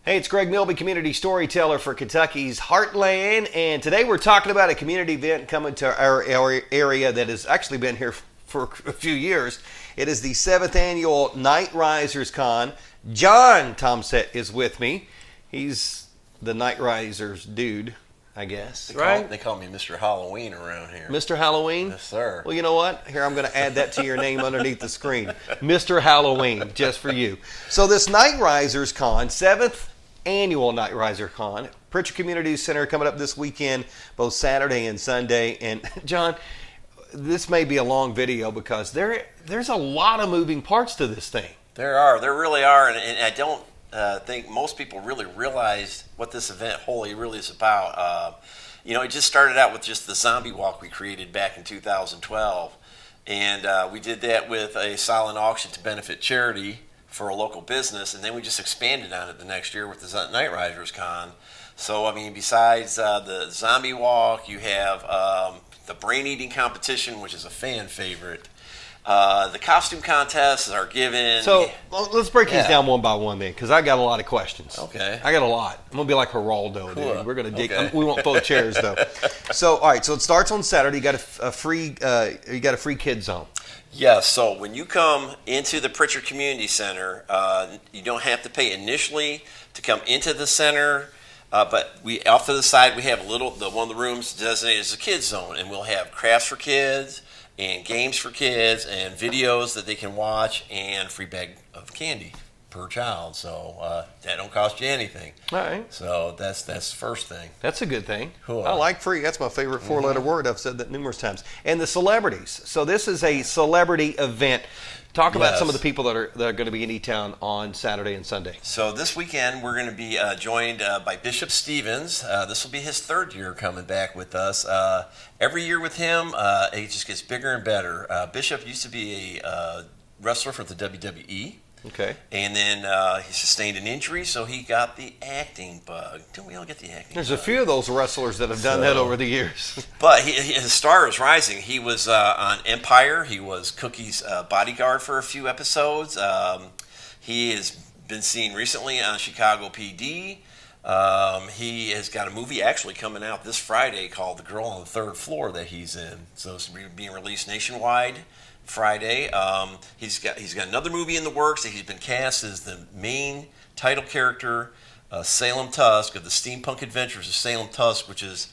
Hey, it's Greg Milby, Community Storyteller for Kentucky's Heartland, and today we're talking about a community event coming to our area that has actually been here for a few years. It is the 7th annual Night Risers Con. John Tomset is with me. He's the Night Risers dude, I guess, right? They call me Mr. Halloween around here. Mr. Halloween? Yes, sir. Well, you know what? Here, I'm going to add that to your name underneath the screen. Mr. Halloween, just for you. So this Night Risers Con, 7th annual Night Riser Con, Pritchard Community Center, coming up this weekend, both Saturday and Sunday. And John, this may be a long video because there's a lot of moving parts to this thing. There really are, and I don't think most people really realize what this event wholly really is about. It just started out with just the zombie walk we created back in 2012, and we did that with a silent auction to benefit charity for a local business, and then we just expanded on it the next year with the Night Risers Con. So, I mean, besides the zombie walk, you have the brain eating competition, which is a fan favorite. The costume contests are given. So let's break these down one by one then, because I got a lot of questions. Okay. I got a lot. I'm gonna be like Geraldo, cool. Dude. We're gonna dig. Okay. We won't both chairs though. So all right. So it starts on Saturday. You got a free. You got a free kid zone. Yes, so when you come into the Pritchard Community Center, you don't have to pay initially to come into the center, but we off to the side we have one of the rooms designated as a kids zone, and we'll have crafts for kids and games for kids and videos that they can watch and free bag of candy per child. So that don't cost you anything. All right. So that's the first thing. That's a good thing. Cool. I like free. That's my favorite four-letter word. I've said that numerous times. And the celebrities. So this is a celebrity event. Talk about some of the people that are going to be in E-Town on Saturday and Sunday. So this weekend we're going to be joined by Bishop Stevens. This will be his third year coming back with us. Every year with him, it just gets bigger and better. Bishop used to be a wrestler for the WWE. Okay. And then he sustained an injury, so he got the acting bug. Don't we all get the acting There's bug? a few of those wrestlers that have done that over the years. But his star is rising. He was on Empire. He was Cookie's bodyguard for a few episodes. He has been seen recently on Chicago PD. He has got a movie actually coming out this Friday called The Girl on the Third Floor that he's in. So it's being released nationwide Friday. He's got another movie in the works that he's been cast as the main title character, Salem Tusk, of the Steampunk Adventures of Salem Tusk, which is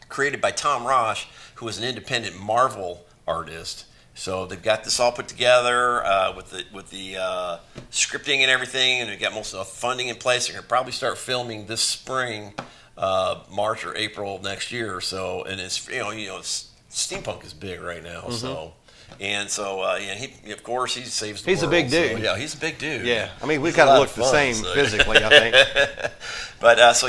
created by Tom Rosh, who is an independent Marvel artist. So they've got this all put together with the scripting and everything, and they've got most of the funding in place. They're going to probably start filming this spring, March or April of next year. So, and it's steampunk is big right now. Mm-hmm. So. And so, he of course he saves the world. He's a big dude. So, yeah, he's a big dude. Yeah, I mean we kind of look the same physically, I think. But so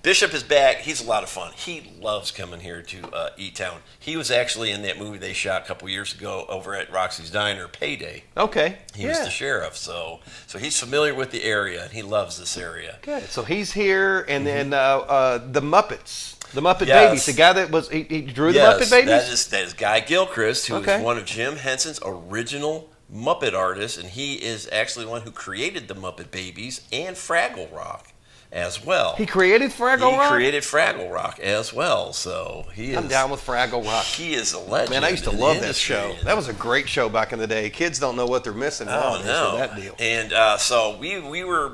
Bishop is back. He's a lot of fun. He loves coming here to E-Town. He was actually in that movie they shot a couple years ago over at Roxy's Diner, Payday. Okay. He was the sheriff, so he's familiar with the area and he loves this area. Good. So he's here, and then the Muppets. The Muppet Babies, the guy that was he drew the Muppet Babies? That is Guy Gilchrist, who is one of Jim Henson's original Muppet artists, and he is actually the one who created the Muppet Babies and Fraggle Rock as well. He created Fraggle Rock? He created Fraggle Rock as well, so I'm down with Fraggle Rock. He is a legend. Man, I used to love that show. That was a great show back in the day. Kids don't know what they're missing. Oh, no. That deal. And so we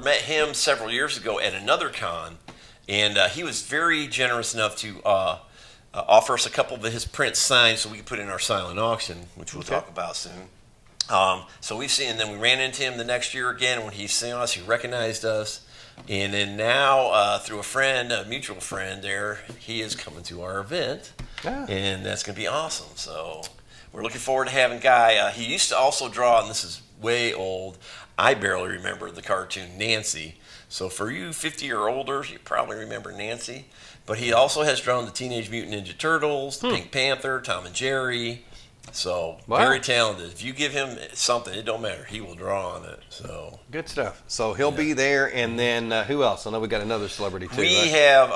met him several years ago at another con. And he was very generous enough to offer us a couple of his prints signed so we could put in our silent auction, which we'll talk about soon. So we've seen, and then we ran into him the next year again. When he seen us, he recognized us. And then now, through a mutual friend there, he is coming to our event. Yeah. And that's going to be awesome. So we're looking forward to having Guy. He used to also draw, and this is way old, I barely remember the cartoon Nancy. So for you 50 or older, you probably remember Nancy. But he also has drawn the Teenage Mutant Ninja Turtles, the Pink Panther, Tom and Jerry. So very talented. If you give him something, it don't matter. He will draw on it. So good stuff. So he'll be there, and then who else? I know we got another celebrity too. We have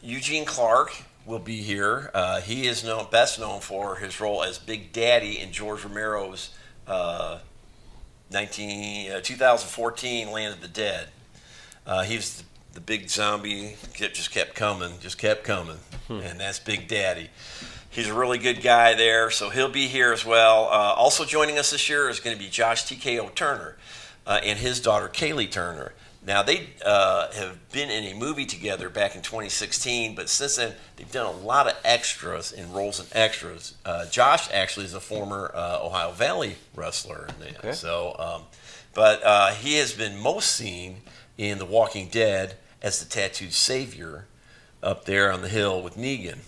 Eugene Clark will be here. He is best known for his role as Big Daddy in George Romero's 2014 Land of the Dead. He's the big zombie that just kept coming, and that's Big Daddy. He's a really good guy there, so he'll be here as well. Also joining us this year is going to be Josh TKO Turner and his daughter Kaylee Turner. Now, they have been in a movie together back in 2016, but since then, they've done a lot of extras and roles in extras. Josh actually is a former Ohio Valley wrestler. Okay. So, but he has been most seen in The Walking Dead as the tattooed savior up there on the hill with Negan.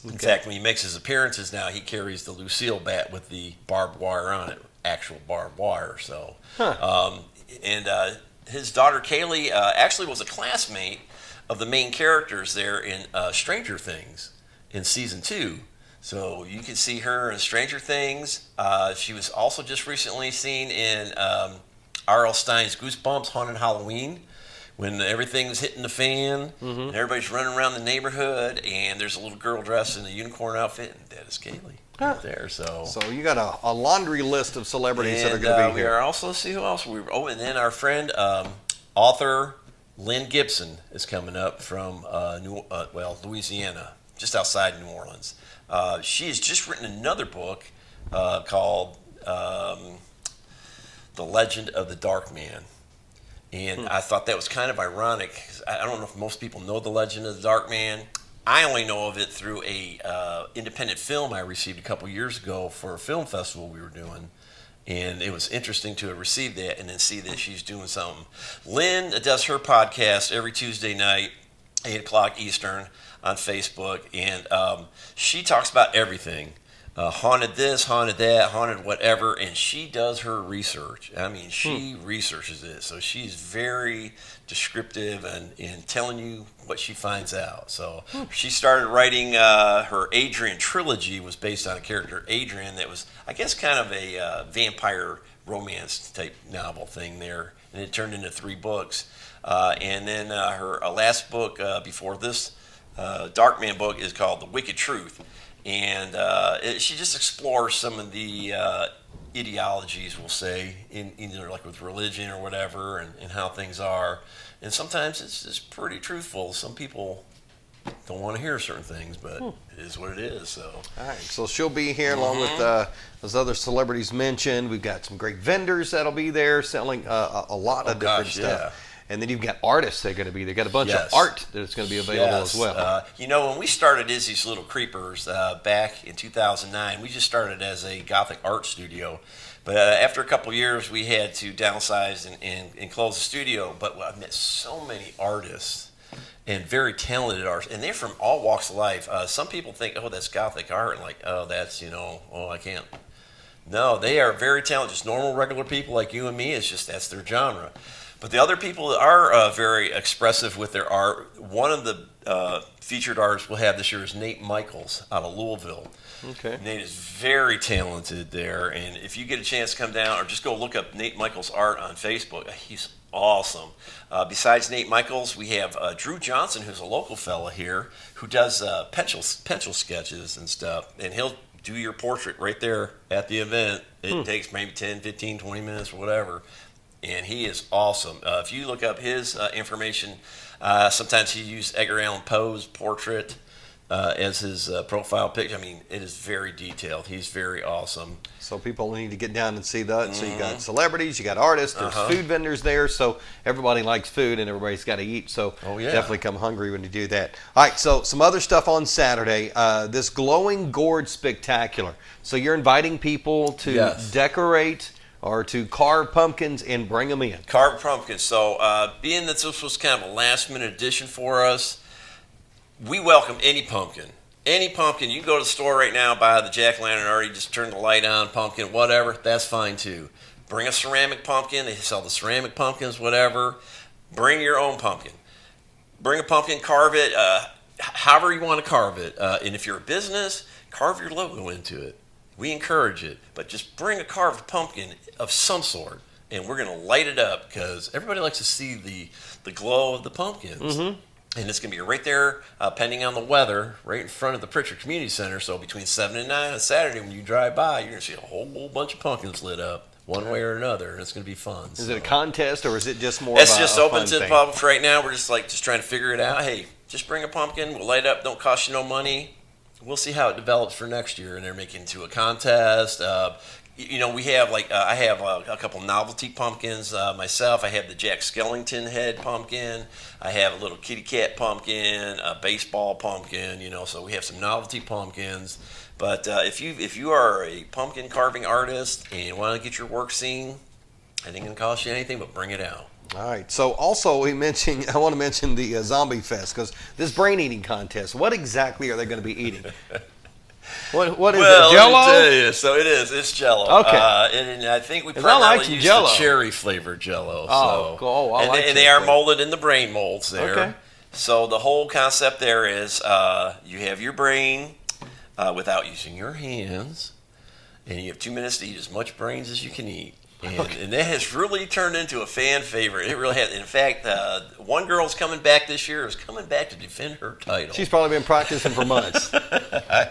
In fact, when he makes his appearances now, he carries the Lucille bat with the barbed wire on it, actual barbed wire. So, his daughter Kaylee actually was a classmate of the main characters there in Stranger Things in season 2. So you can see her in Stranger Things. She was also just recently seen in R.L. Stine's Goosebumps Haunted Halloween, when everything's hitting the fan and everybody's running around the neighborhood, and there's a little girl dressed in a unicorn outfit, and that is Kaylee. Right there, so you got a laundry list of celebrities that are going to be here. We are also, let's see who else and then our friend author Lynn Gibson is coming up from Louisiana, just outside New Orleans. She has just written another book called The Legend of the Dark Man. And I thought that was kind of ironic, 'cause I don't know if most people know The Legend of the Dark Man. I only know of it through a independent film I received a couple years ago for a film festival we were doing, and it was interesting to have received that and then see that she's doing something. Lynn does her podcast every Tuesday night, 8 o'clock Eastern, on Facebook, and she talks about everything. Haunted this, haunted that, haunted whatever, and she does her research. I mean, she researches it, so she's very descriptive and in telling you what she finds out. So she started writing her Adrian trilogy, was based on a character, Adrian, that was, I guess, kind of a vampire romance type novel thing there, and it turned into 3 books. And then her last book before this Darkman book is called The Wicked Truth. And she just explores some of the ideologies, we'll say, in either like with religion or whatever, and how things are. And sometimes it's pretty truthful. Some people don't want to hear certain things, but it is what it is. So, all right. So she'll be here along with those other celebrities mentioned. We've got some great vendors that'll be there selling a lot of different stuff. Yeah. And then you've got artists that are going to be there. Got a bunch of art that's going to be available as well. When we started Izzy's Little Creepers back in 2009, we just started as a Gothic art studio. But after a couple years, we had to downsize and close the studio. But I've met so many artists and very talented artists. And they're from all walks of life. Some people think, oh, that's Gothic art. And like, oh, that's, I can't. No, they are very talented. Just normal, regular people like you and me. It's just that's their genre. But the other people that are very expressive with their art, one of the featured artists we'll have this year is Nate Michaels out of Louisville. Okay. Nate is very talented there, and if you get a chance to come down or just go look up Nate Michaels' art on Facebook, he's awesome. Besides Nate Michaels, we have Drew Johnson, who's a local fella here, who does pencil sketches and stuff, and he'll do your portrait right there at the event. It takes maybe 10, 15, 20 minutes or whatever. And he is awesome. If you look up his information, sometimes he used Edgar Allan Poe's portrait as his profile picture. I mean, it is very detailed. He's very awesome. So people need to get down and see that. So you got celebrities, you got artists, there's food vendors there. So everybody likes food and everybody's got to eat. So definitely come hungry when you do that. All right, so some other stuff on Saturday. This Glowing Gourd Spectacular. So you're inviting people to decorate or to carve pumpkins and bring them in. Carve pumpkins. So being that this was kind of a last-minute addition for us, we welcome any pumpkin. Any pumpkin. You can go to the store right now, buy the jack-o'-lantern, already just turn the light on, pumpkin, whatever. That's fine, too. Bring a ceramic pumpkin. They sell the ceramic pumpkins, whatever. Bring your own pumpkin. Bring a pumpkin, carve it however you want to carve it. And if you're a business, carve your logo into it. We encourage it, but just bring a carved pumpkin of some sort, and we're going to light it up because everybody likes to see the glow of the pumpkins. And it's going to be right there, depending on the weather, right in front of the Pritchard Community Center. So between 7 and 9 on Saturday, when you drive by, you're going to see a whole bunch of pumpkins lit up. one way or another, and it's going to be fun. Is it a contest, or is it just more It's of a, just a open fun to the thing? public right now. We're just trying to figure it out. Hey, just bring a pumpkin. We'll light it up. Don't cost you no money. We'll see how it develops for next year, and they're making it into a contest. We have I have a couple novelty pumpkins myself. I have the Jack Skellington head pumpkin. I have a little kitty cat pumpkin, a baseball pumpkin. So we have some novelty pumpkins. But if you are a pumpkin carving artist and you want to get your work seen, it ain't gonna cost you anything, but bring it out. All right. So also I want to mention the Zombie Fest, because this brain eating contest. What exactly are they going to be eating? What is it? Let me Jello? tell you. So it is. It's Jello. Okay. And I think we 'Cause I like primarily some use Jell-O. the cherry flavored Jello. Oh, so. cool. I like And they that are flavor. molded in the brain molds there. Okay. So the whole concept there is you have your brain without using your hands, and you have 2 minutes to eat as much brains as you can eat. And that has really turned into a fan favorite. It really has. In fact, one girl's coming back this year. Is coming back to defend her title. She's probably been practicing for months.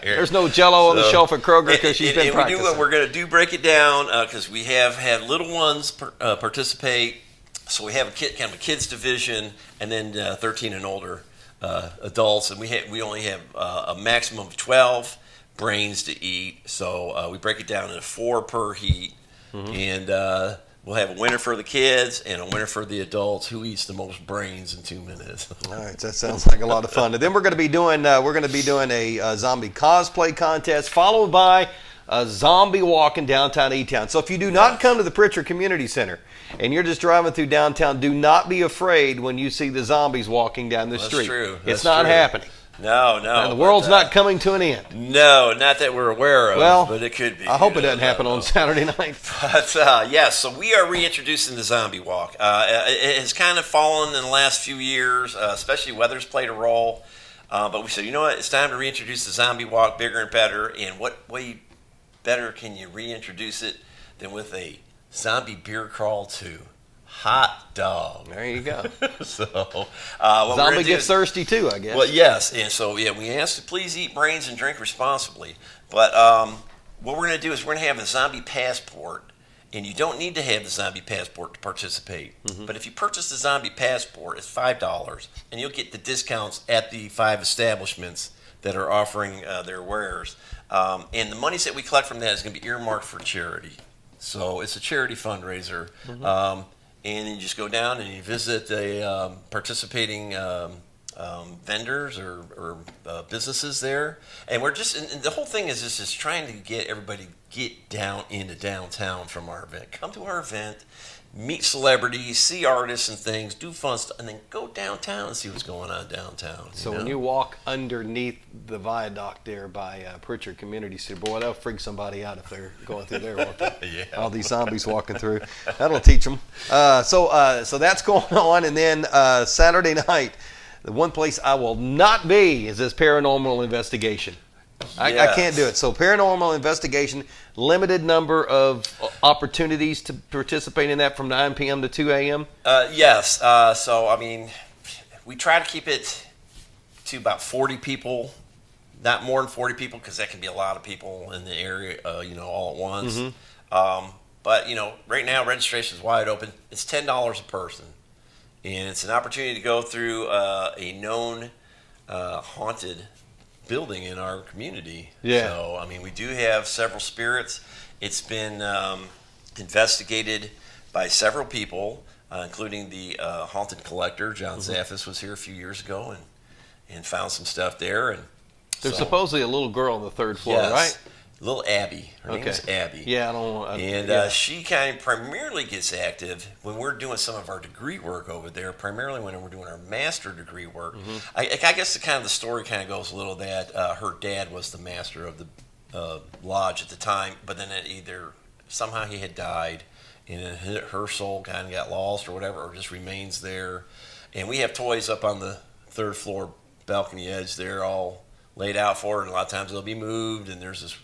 There's no Jello on the shelf at Kroger because she's been practicing. We do what we're going to do. Break it down because we have had little ones participate. So we have a kids division, and then 13 and older adults, and we only have a maximum of 12 brains to eat. So we break it down into 4 per heat. Mm-hmm. And we'll have a winner for the kids and a winner for the adults. Who eats the most brains in 2 minutes? All right, that sounds like a lot of fun. And then we're going to be doing a zombie cosplay contest, followed by a zombie walk in downtown E-Town. So if you do not come to the Pritchard Community Center and you're just driving through downtown, do not be afraid when you see the zombies walking down the street. That's true. It's not happening. No. And the world's not coming to an end. No, not that we're aware of, but it could be. I hope it doesn't happen on Saturday night. But, yes, so we are reintroducing the zombie walk. It has kind of fallen in the last few years, especially weather's played a role. But we said, you know what, it's time to reintroduce the zombie walk bigger and better. And what way better can you reintroduce it than with a zombie beer crawl too? Hot dog. There you go. So, zombie gets thirsty too, I guess. Well, yes, and so we ask to please eat brains and drink responsibly. But what we're going to do is we're going to have a zombie passport, and you don't need to have the zombie passport to participate. Mm-hmm. But if you purchase the zombie passport, it's $5, and you'll get the discounts at the 5 establishments that are offering their wares. And the monies that we collect from that is going to be earmarked for charity. So it's a charity fundraiser. Mm-hmm. And you just go down and you visit the participating vendors or businesses there. And we're and the whole thing is just trying to get everybody get down into downtown from our event. Come to our event, meet celebrities, see artists and things, do fun stuff, and then go downtown and see what's going on downtown. So when you walk underneath the viaduct there by Pritchard Community Center, boy, that'll freak somebody out if they're going through there, won't they? Yeah. All these zombies walking through. That'll teach them. So that's going on. And then Saturday night, the one place I will not be is this paranormal investigation. I can't do it. So paranormal investigation, limited number of opportunities to participate in that from 9 p.m. to 2 a.m.? Yes. So, I mean, we try to keep it to about 40 people, not more than 40 people, because that can be a lot of people in the area, all at once. Mm-hmm. But, right now registration is wide open. It's $10 a person. And it's an opportunity to go through a known haunted building in our community. Yeah. So, I mean, we do have several spirits. It's been investigated by several people, including the haunted collector. John Zaffis was here a few years ago and found some stuff there. And there's supposedly a little girl on the 3rd floor, yes, right? Little Abby. Her name is Abby. Yeah, I don't. She kind of primarily gets active when we're doing some of our degree work over there. Primarily when we're doing our master degree work. Mm-hmm. I guess the story kind of goes a little that her dad was the master of the lodge at the time, but then either somehow he had died, and her soul kind of got lost or whatever, or just remains there. And we have toys up on the 3rd floor balcony edge there, all laid out for her. And a lot of times they'll be moved, and there's this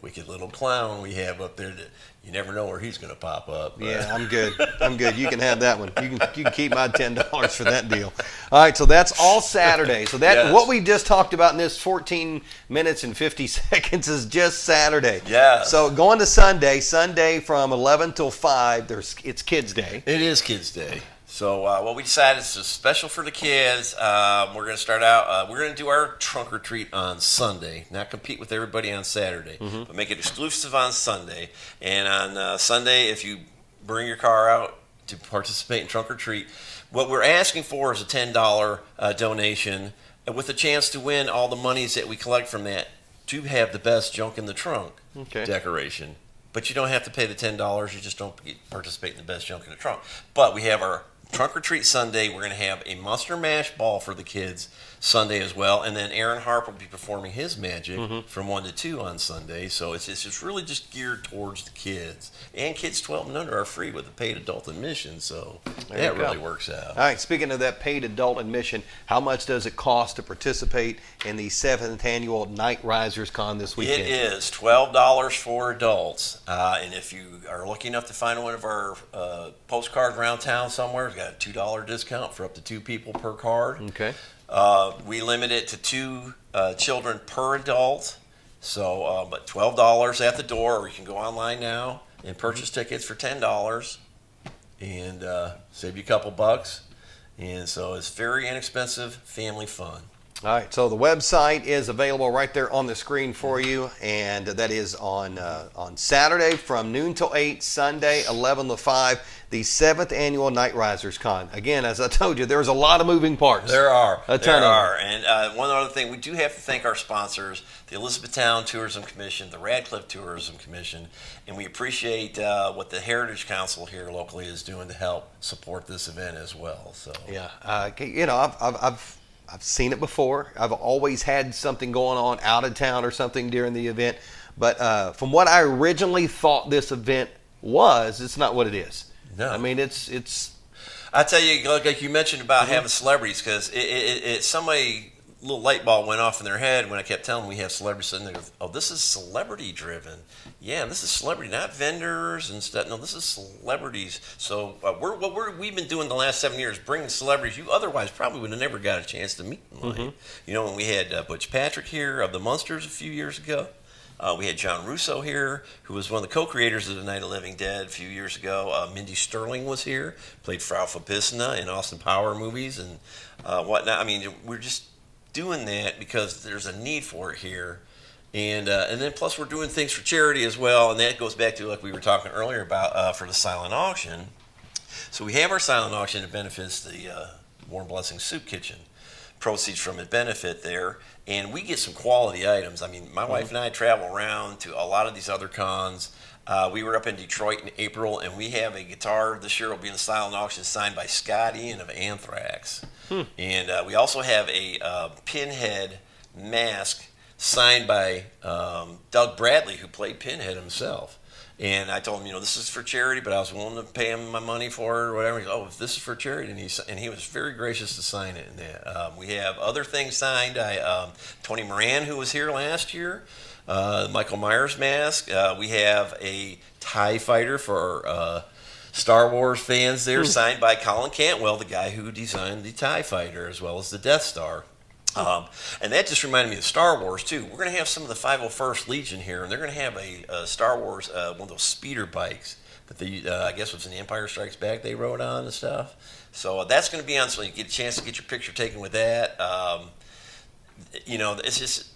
wicked little clown we have up there that you never know where he's going to pop up. Yeah, I'm good. I'm good. You can have that one. You can keep my $10 for that deal. All right, so that's all Saturday. So that what we just talked about in this 14 minutes and 50 seconds is just Saturday. Yeah. So going to Sunday from 11 till 5. It's Kids Day. It is Kids Day. So what we decided is special for the kids. We're going to start out. We're going to do our trunk or treat on Sunday, not compete with everybody on Saturday, but make it exclusive on Sunday. And on Sunday, if you bring your car out to participate in trunk or treat, what we're asking for is a $10 donation, with a chance to win all the monies that we collect from that to have the best junk in the trunk decoration. But you don't have to pay the $10. You just don't participate in the best junk in the trunk. But we have our trunk or treat Sunday. We're going to have a Monster Mash ball for the kids Sunday as well. And then Aaron Harp will be performing his magic from 1 to 2 on Sunday. So it's just really just geared towards the kids. And kids 12 and under are free with a paid adult admission. So that really works out. All right, speaking of that paid adult admission, how much does it cost to participate in the 7th annual Night Risers Con this weekend? It is $12 for adults. And if you are lucky enough to find one of our postcards around town somewhere, we've got a $2 discount for up to 2 people per card. Okay. We limit it to 2 children per adult. So, but $12 at the door, or you can go online now and purchase tickets for $10 and save you a couple bucks. And so it's very inexpensive family fun. All right, so the website is available right there on the screen for you, and that is on Saturday from noon till 8, Sunday 11 to 5, the 7th annual Night Risers Con. Again, as I told you, there's a lot of moving parts. There are. A ton there of are. And one other thing, we do have to thank our sponsors, the Elizabethtown Tourism Commission, the Radcliffe Tourism Commission, and we appreciate what the Heritage Council here locally is doing to help support this event as well. So yeah, I've seen it before. I've always had something going on out of town or something during the event. But from what I originally thought this event was, it's not what it is. No. I mean, it's. I tell you, like you mentioned about having celebrities, because somebody, little light bulb went off in their head when I kept telling them we have celebrities sitting there. Oh, this is celebrity driven. Yeah, this is celebrity, not vendors and stuff. No, this is celebrities. So we've been doing the last 7 years, bringing celebrities you otherwise probably would have never got a chance to meet in life. You know, when we had Butch Patrick here of the Munsters a few years ago. We had John Russo here, who was one of the co-creators of the Night of the Living Dead a few years ago. Mindy Sterling was here, played Frau Fabissina in Austin Power movies and whatnot. I mean, we're just doing that because there's a need for it here. And then plus we're doing things for charity as well, and that goes back to like we were talking earlier about for the silent auction. So we have our silent auction that benefits the Warm Blessings Soup Kitchen. Proceeds from it benefit there, and we get some quality items. I mean, my wife and I travel around to a lot of these other cons. We were up in Detroit in April, and we have a guitar this year will be in the silent auction signed by Scott Ian of Anthrax. And we also have a Pinhead mask signed by Doug Bradley, who played Pinhead himself. And I told him, this is for charity, but I was willing to pay him my money for it or whatever. He goes, if this is for charity, and he was very gracious to sign it. And we have other things signed. Tony Moran, who was here last year, Michael Myers mask. We have a TIE fighter for Star Wars fans there, signed by Colin Cantwell, the guy who designed the TIE fighter as well as the Death Star. And that just reminded me of Star Wars, too. We're going to have some of the 501st Legion here, and they're going to have a Star Wars, one of those speeder bikes that they, I guess was in Empire Strikes Back they rode on and stuff. So that's going to be on, so you get a chance to get your picture taken with that. It's just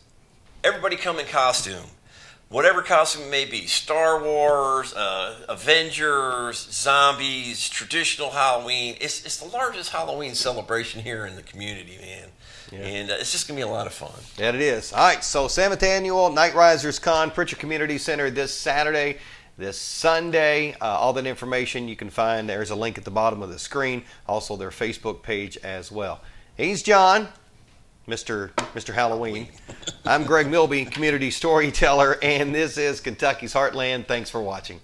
everybody come in costume. Whatever costume it may be, Star Wars, Avengers, zombies, traditional Halloween. It's the largest Halloween celebration here in the community, man. Yeah. And it's just going to be a lot of fun. That it is. All right, so 7th Annual Night Risers Con, Pritchard Community Center this Saturday, this Sunday. All that information you can find. There's a link at the bottom of the screen. Also their Facebook page as well. He's John, Mr. Halloween. I'm Greg Milby, Community Storyteller, and this is Kentucky's Heartland. Thanks for watching.